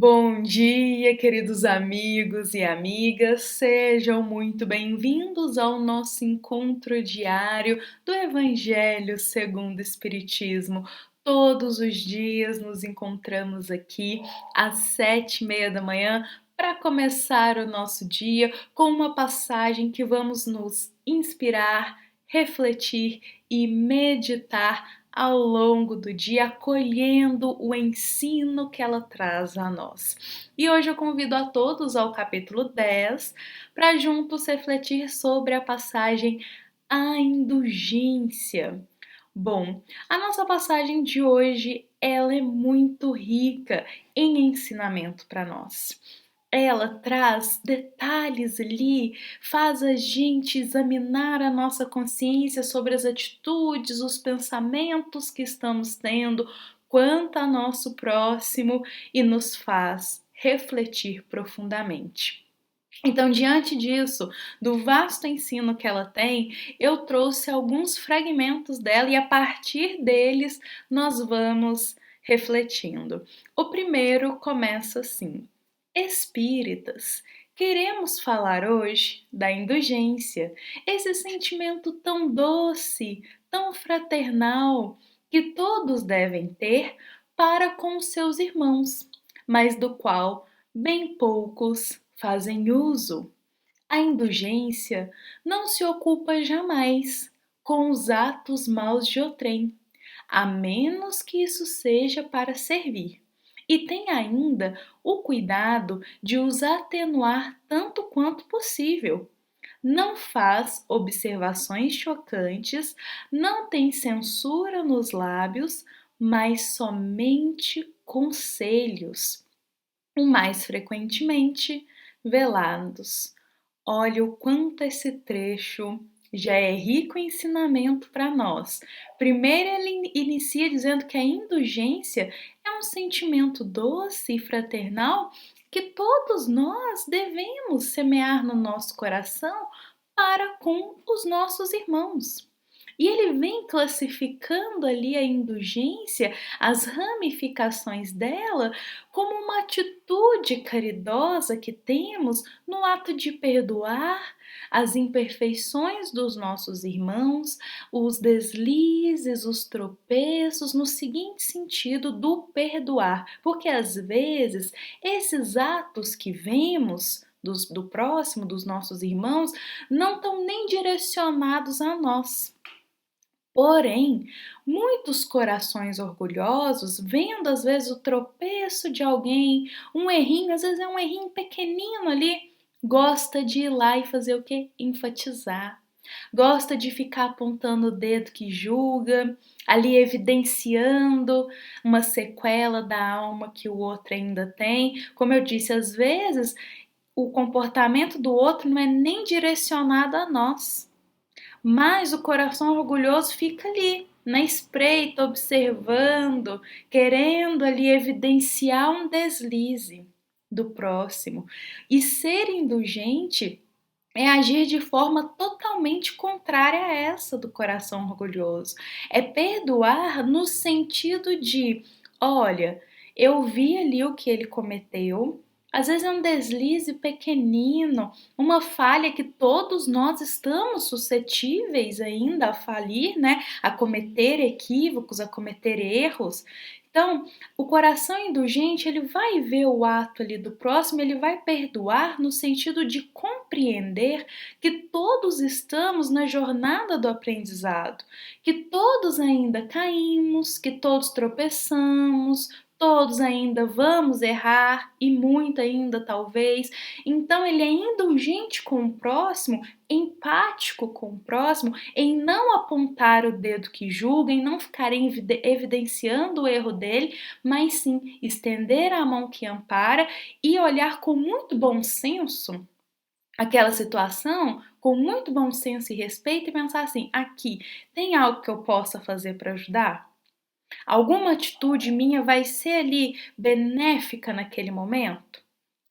Bom dia, queridos amigos e amigas, sejam muito bem-vindos ao nosso encontro diário do Evangelho segundo o Espiritismo. Todos os dias nos encontramos aqui às 7:30 da manhã para começar o nosso dia com uma passagem que vamos nos inspirar, refletir e meditar ao longo do dia, acolhendo o ensino que ela traz a nós. E hoje eu convido a todos ao capítulo 10 para juntos refletir sobre a passagem A Indulgência. Bom, a nossa passagem de hoje ela é muito rica em ensinamento para nós. Ela traz detalhes ali, faz a gente examinar a nossa consciência sobre as atitudes, os pensamentos que estamos tendo quanto ao nosso próximo e nos faz refletir profundamente. Então, diante disso, do vasto ensino que ela tem, eu trouxe alguns fragmentos dela e a partir deles nós vamos refletindo. O primeiro começa assim: Espíritas, queremos falar hoje da indulgência, esse sentimento tão doce, tão fraternal, que todos devem ter para com seus irmãos, mas do qual bem poucos fazem uso. A indulgência não se ocupa jamais com os atos maus de outrem, a menos que isso seja para servir. E tem ainda o cuidado de os atenuar tanto quanto possível. Não faz observações chocantes, não tem censura nos lábios, mas somente conselhos, o mais frequentemente velados. Olha o quanto esse trecho já é rico em ensinamento para nós. Primeiro, ele inicia dizendo que a indulgência é um sentimento doce e fraternal que todos nós devemos semear no nosso coração para com os nossos irmãos. E ele vem classificando ali a indulgência, as ramificações dela, como uma atitude caridosa que temos no ato de perdoar as imperfeições dos nossos irmãos, os deslizes, os tropeços, no seguinte sentido do perdoar, porque às vezes esses atos que vemos do próximo, dos nossos irmãos, não estão nem direcionados a nós. Porém, muitos corações orgulhosos, vendo às vezes o tropeço de alguém, um errinho, às vezes é um errinho pequenino ali, gosta de ir lá e fazer o quê? Enfatizar. Gosta de ficar apontando o dedo que julga, ali evidenciando uma sequela da alma que o outro ainda tem. Como eu disse, às vezes o comportamento do outro não é nem direcionado a nós, mas o coração orgulhoso fica ali, na espreita, observando, querendo ali evidenciar um deslize do próximo. E ser indulgente é agir de forma totalmente contrária a essa do coração orgulhoso. É perdoar no sentido de, olha, eu vi ali o que ele cometeu, às vezes é um deslize pequenino, uma falha que todos nós estamos suscetíveis ainda a falir, né? A cometer equívocos, a cometer erros. Então, o coração indulgente, ele vai ver o ato ali do próximo, ele vai perdoar no sentido de compreender que todos estamos na jornada do aprendizado, que todos ainda caímos, que todos tropeçamos, todos ainda vamos errar e muito ainda talvez. Então ele é indulgente com o próximo, empático com o próximo, em não apontar o dedo que julga, em não ficar evidenciando o erro dele, mas sim estender a mão que ampara e olhar com muito bom senso aquela situação, com muito bom senso e respeito, e pensar assim: aqui tem algo que eu possa fazer para ajudar? Alguma atitude minha vai ser ali benéfica naquele momento?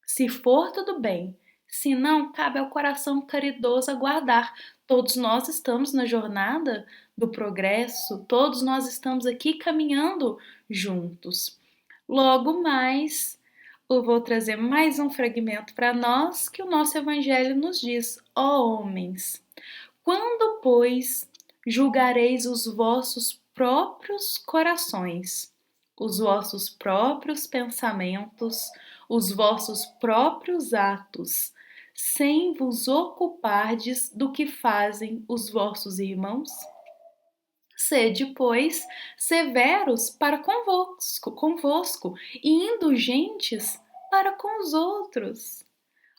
Se for, tudo bem. Se não, cabe ao coração caridoso aguardar. Todos nós estamos na jornada do progresso, todos nós estamos aqui caminhando juntos. Logo mais, eu vou trazer mais um fragmento para nós que o nosso Evangelho nos diz: ó homens, quando, pois, julgareis os vossos próprios corações, os vossos próprios pensamentos, os vossos próprios atos, sem vos ocupardes do que fazem os vossos irmãos? Sede, pois, severos para convosco e indulgentes para com os outros.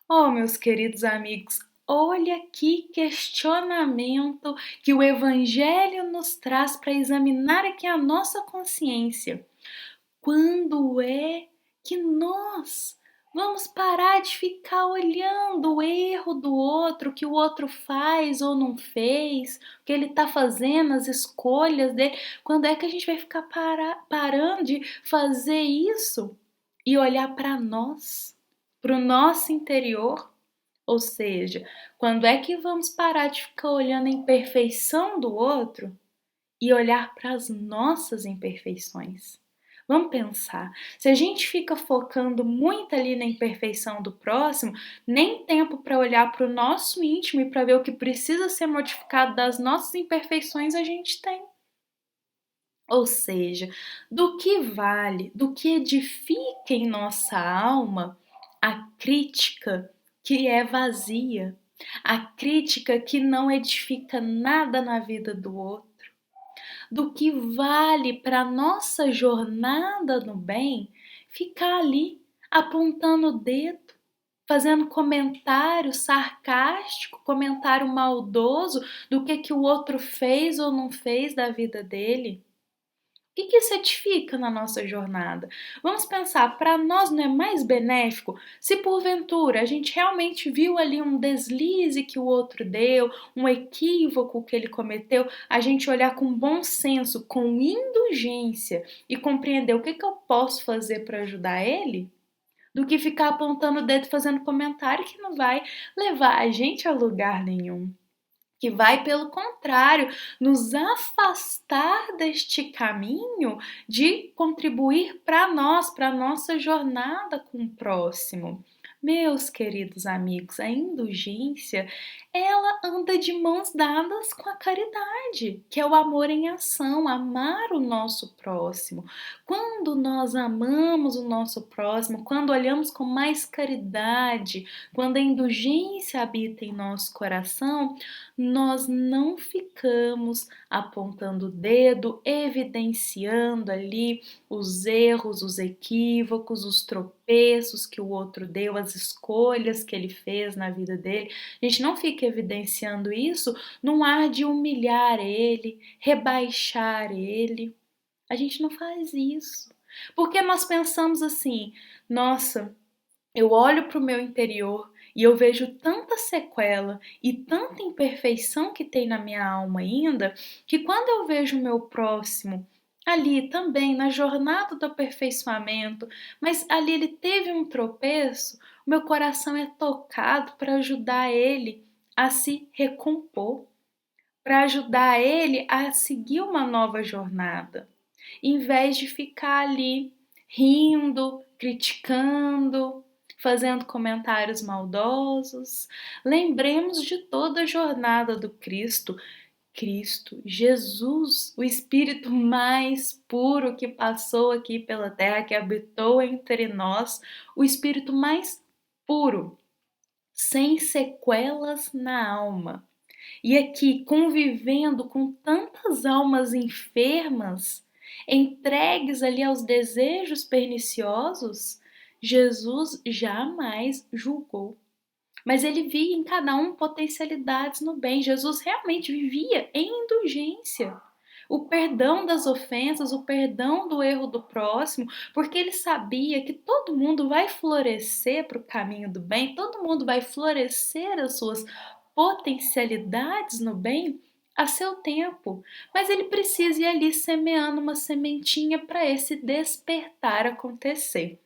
Oh, meus queridos amigos, olha que questionamento que o Evangelho nos traz para examinar aqui a nossa consciência. Quando é que nós vamos parar de ficar olhando o erro do outro, o que o outro faz ou não fez, o que ele está fazendo, as escolhas dele? Quando é que a gente vai ficar parando de fazer isso e olhar para nós, para o nosso interior? Ou seja, quando é que vamos parar de ficar olhando a imperfeição do outro e olhar para as nossas imperfeições? Vamos pensar, se a gente fica focando muito ali na imperfeição do próximo, nem tempo para olhar para o nosso íntimo e para ver o que precisa ser modificado das nossas imperfeições a gente tem. Ou seja, do que vale, do que edifica em nossa alma a crítica que é vazia, a crítica que não edifica nada na vida do outro? Do que vale para nossa jornada no bem ficar ali apontando o dedo, fazendo comentário sarcástico, comentário maldoso do que o outro fez ou não fez da vida dele? O que isso edifica na nossa jornada? Vamos pensar, para nós não é mais benéfico se porventura a gente realmente viu ali um deslize que o outro deu, um equívoco que ele cometeu, a gente olhar com bom senso, com indulgência e compreender o que eu posso fazer para ajudar ele? Do que ficar apontando o dedo e fazendo comentário que não vai levar a gente a lugar nenhum, que vai, pelo contrário, nos afastar deste caminho de contribuir para nós, para a nossa jornada com o próximo. Meus queridos amigos, a indulgência, ela anda de mãos dadas com a caridade, que é o amor em ação, amar o nosso próximo. Quando nós amamos o nosso próximo, quando olhamos com mais caridade, quando a indulgência habita em nosso coração, nós não ficamos apontando o dedo, evidenciando ali os erros, os equívocos, os tropeços que o outro deu, as escolhas que ele fez na vida dele. A gente não fica evidenciando isso num ar de humilhar ele, rebaixar ele. A gente não faz isso. Porque nós pensamos assim: nossa, eu olho para o meu interior e eu vejo tanta sequela e tanta imperfeição que tem na minha alma ainda, que quando eu vejo o meu próximo ali também na jornada do aperfeiçoamento, mas ali ele teve um tropeço, o meu coração é tocado para ajudar ele a se recompor, para ajudar ele a seguir uma nova jornada, em vez de ficar ali rindo, criticando, fazendo comentários maldosos. Lembremos de toda a jornada do Cristo. Cristo, Jesus, o Espírito mais puro que passou aqui pela terra, que habitou entre nós, o Espírito mais puro, sem sequelas na alma. E aqui, convivendo com tantas almas enfermas, entregues ali aos desejos perniciosos, Jesus jamais julgou. Mas ele via em cada um potencialidades no bem. Jesus realmente vivia em indulgência. O perdão das ofensas, o perdão do erro do próximo, porque ele sabia que todo mundo vai florescer para o caminho do bem, todo mundo vai florescer as suas potencialidades no bem a seu tempo, mas ele precisa ir ali semeando uma sementinha para esse despertar acontecer.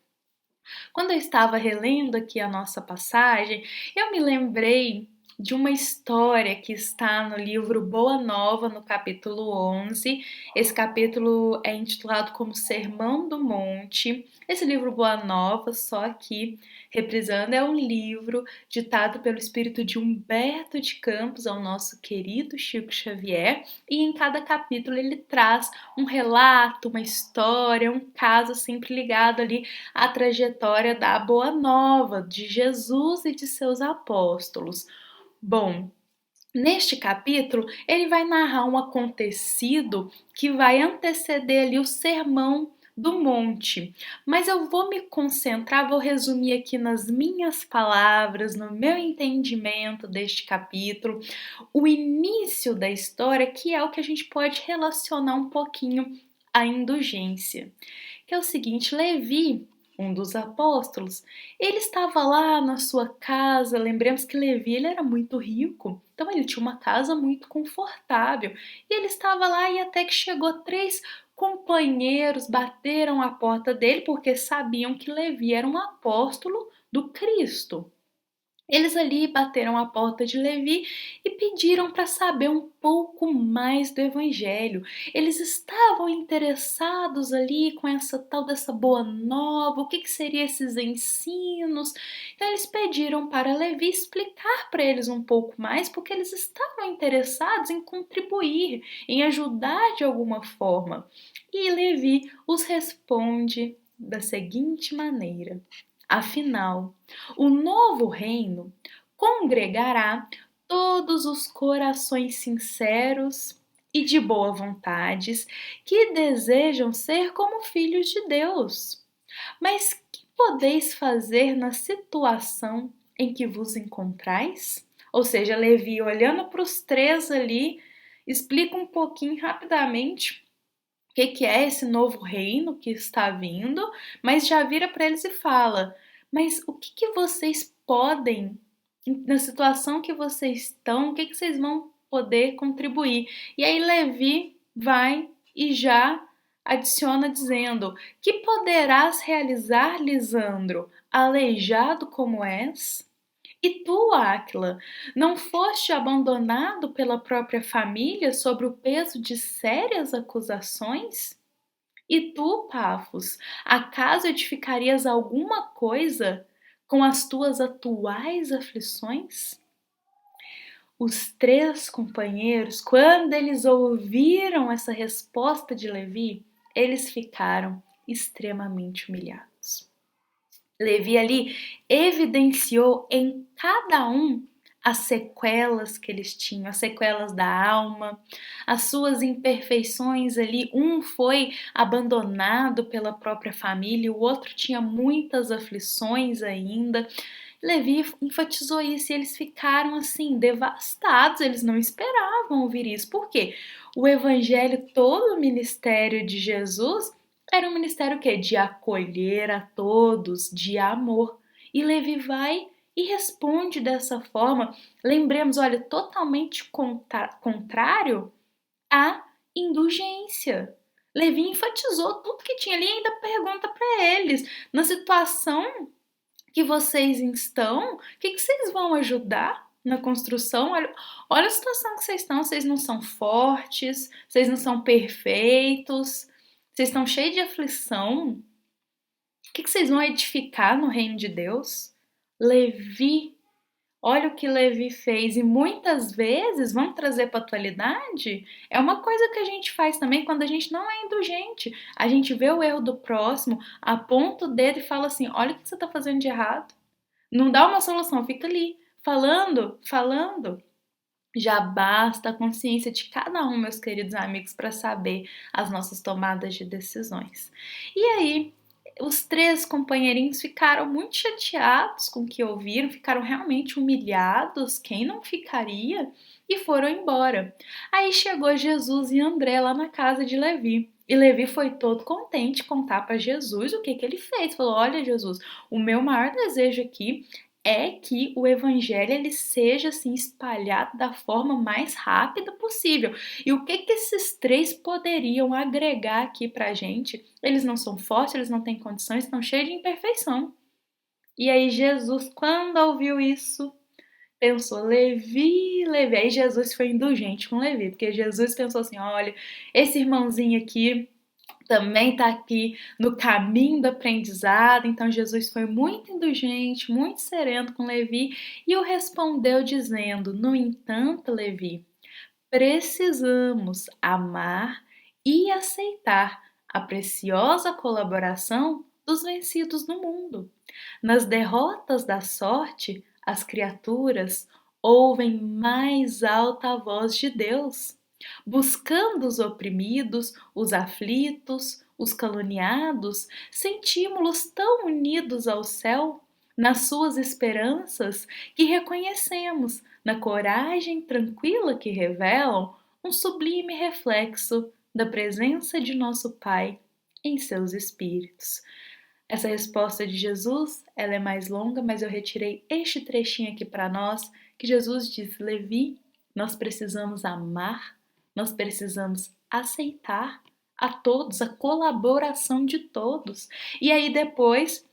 Quando eu estava relendo aqui a nossa passagem, eu me lembrei de uma história que está no livro Boa Nova, no capítulo 11. Esse capítulo é intitulado como Sermão do Monte. Esse livro Boa Nova, só aqui reprisando, é um livro ditado pelo espírito de Humberto de Campos ao nosso querido Chico Xavier, e em cada capítulo ele traz um relato, uma história, um caso sempre ligado ali à trajetória da Boa Nova, de Jesus e de seus apóstolos. Bom, neste capítulo, ele vai narrar um acontecido que vai anteceder ali o Sermão do Monte. Mas eu vou me concentrar, vou resumir aqui nas minhas palavras, no meu entendimento deste capítulo, o início da história, que é o que a gente pode relacionar um pouquinho à indulgência. Que é o seguinte, Levi, um dos apóstolos, ele estava lá na sua casa. Lembremos que Levi ele era muito rico, então ele tinha uma casa muito confortável, e ele estava lá, e até que chegou 3 companheiros, bateram a porta dele porque sabiam que Levi era um apóstolo do Cristo. Eles ali bateram a porta de Levi e pediram para saber um pouco mais do Evangelho. Eles estavam interessados ali com essa tal dessa boa nova, o que seriam esses ensinos. Então eles pediram para Levi explicar para eles um pouco mais, porque eles estavam interessados em contribuir, em ajudar de alguma forma. E Levi os responde da seguinte maneira: afinal, o novo reino congregará todos os corações sinceros e de boa vontades que desejam ser como filhos de Deus. Mas que podeis fazer na situação em que vos encontrais? Ou seja, Levi, olhando para os 3 ali, explica um pouquinho rapidamente o que é esse novo reino que está vindo, mas já vira para eles e fala: mas o que vocês podem, na situação que vocês estão, o que vocês vão poder contribuir? E aí Levi vai e já adiciona dizendo: que poderás realizar, Lisandro, aleijado como és? E tu, Áquila, não foste abandonado pela própria família sob o peso de sérias acusações? E tu, Pafos, acaso edificarias alguma coisa com as tuas atuais aflições? Os 3 companheiros, quando eles ouviram essa resposta de Levi, eles ficaram extremamente humilhados. Levi ali evidenciou em cada um as sequelas que eles tinham, as sequelas da alma, as suas imperfeições ali. Um foi abandonado pela própria família, o outro tinha muitas aflições ainda. Levi enfatizou isso e eles ficaram assim, devastados, eles não esperavam ouvir isso. Por quê? O evangelho, todo o ministério de Jesus era um ministério que de acolher a todos, de amor. E Levi vai e responde dessa forma. Lembremos, olha, totalmente contrário à indulgência. Levi enfatizou tudo que tinha ali e ainda pergunta para eles: na situação que vocês estão, o que vocês vão ajudar na construção? Olha a situação que vocês não são fortes, vocês não são perfeitos, vocês estão cheios de aflição. O que vocês vão edificar no reino de Deus? Levi, olha o que Levi fez. E muitas vezes, vamos trazer para a atualidade, é uma coisa que a gente faz também quando a gente não é indulgente. A gente vê o erro do próximo, aponta o dedo e fala assim: olha o que você está fazendo de errado. Não dá uma solução, fica ali, falando, falando. Já basta a consciência de cada um, meus queridos amigos, para saber as nossas tomadas de decisões. E aí, os 3 companheirinhos ficaram muito chateados com o que ouviram, ficaram realmente humilhados, quem não ficaria? E foram embora. Aí chegou Jesus e André lá na casa de Levi. E Levi foi todo contente contar para Jesus o que ele fez. Falou: olha, Jesus, o meu maior desejo aqui é que o evangelho ele seja assim espalhado da forma mais rápida possível. E o que esses 3 poderiam agregar aqui pra gente? Eles não são fortes, eles não têm condições, estão cheios de imperfeição. E aí Jesus, quando ouviu isso, pensou: Levi, Levi. Aí Jesus foi indulgente com Levi, porque Jesus pensou assim: olha, esse irmãozinho aqui também está aqui no caminho do aprendizado. Então Jesus foi muito indulgente, muito sereno com Levi e o respondeu dizendo: no entanto, Levi, precisamos amar e aceitar a preciosa colaboração dos vencidos no mundo. Nas derrotas da sorte, as criaturas ouvem mais alta a voz de Deus, buscando os oprimidos, os aflitos, os caluniados, sentimos-los tão unidos ao céu nas suas esperanças que reconhecemos, na coragem tranquila que revelam, um sublime reflexo da presença de nosso Pai em seus espíritos. Essa resposta de Jesus, ela é mais longa, mas eu retirei este trechinho aqui para nós, que Jesus diz: Levi, nós precisamos amar, nós precisamos aceitar a todos, a colaboração de todos. E aí depois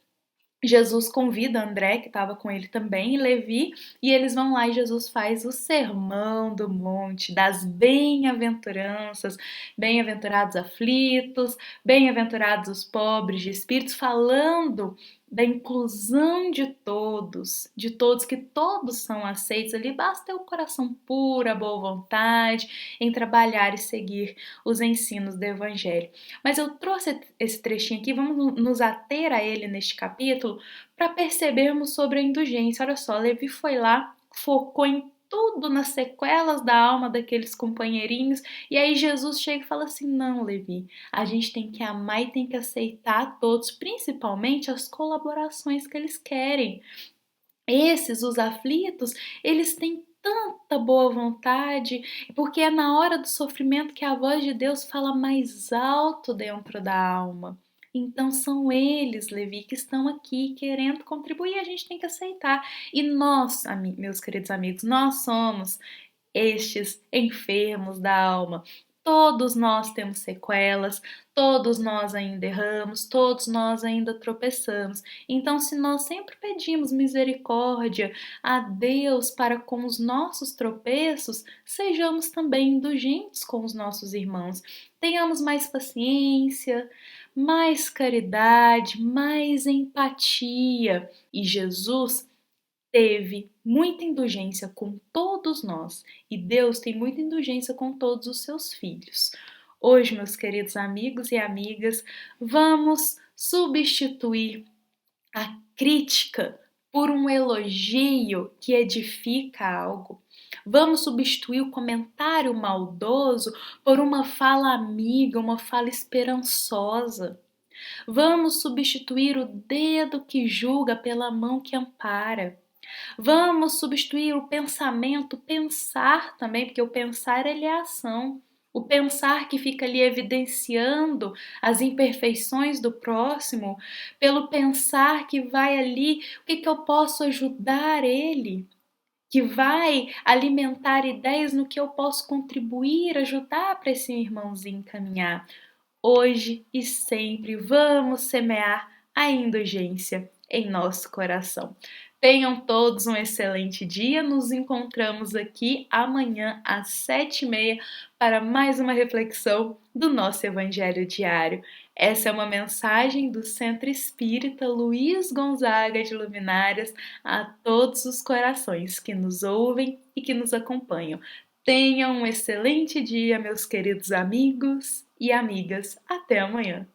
Jesus convida André, que estava com ele também, e Levi, e eles vão lá e Jesus faz o sermão do monte, das bem-aventuranças, bem-aventurados aflitos, bem-aventurados os pobres de espíritos, falando da inclusão de todos, que todos são aceitos ali, basta ter o coração puro, a boa vontade, em trabalhar e seguir os ensinos do Evangelho. Mas eu trouxe esse trechinho aqui, vamos nos ater a ele neste capítulo, para percebermos sobre a indulgência. Olha só, Levi foi lá, focou em tudo nas sequelas da alma daqueles companheirinhos, e aí Jesus chega e fala assim: não, Levi, a gente tem que amar e tem que aceitar a todos, principalmente as colaborações que eles querem. Esses, os aflitos, eles têm tanta boa vontade, porque é na hora do sofrimento que a voz de Deus fala mais alto dentro da alma. Então são eles, Levi, que estão aqui querendo contribuir, a gente tem que aceitar. E nós, meus queridos amigos, nós somos estes enfermos da alma. Todos nós temos sequelas, todos nós ainda erramos, todos nós ainda tropeçamos. Então, se nós sempre pedimos misericórdia a Deus para com os nossos tropeços, sejamos também indulgentes com os nossos irmãos. Tenhamos mais paciência, mais caridade, mais empatia. E Jesus teve muita indulgência com todos nós e Deus tem muita indulgência com todos os seus filhos. Hoje, meus queridos amigos e amigas, vamos substituir a crítica por um elogio que edifica algo. Vamos substituir o comentário maldoso por uma fala amiga, uma fala esperançosa. Vamos substituir o dedo que julga pela mão que ampara. Vamos substituir o pensamento, pensar também, porque o pensar ele é ação. O pensar que fica ali evidenciando as imperfeições do próximo, pelo pensar que vai ali, o que eu posso ajudar ele, que vai alimentar ideias no que eu posso contribuir, ajudar para esse irmãozinho caminhar. Hoje e sempre vamos semear a indulgência em nosso coração. Tenham todos um excelente dia. Nos encontramos aqui amanhã às 7h30 para mais uma reflexão do nosso Evangelho Diário. Essa é uma mensagem do Centro Espírita Luiz Gonzaga de Luminárias a todos os corações que nos ouvem e que nos acompanham. Tenham um excelente dia, meus queridos amigos e amigas. Até amanhã!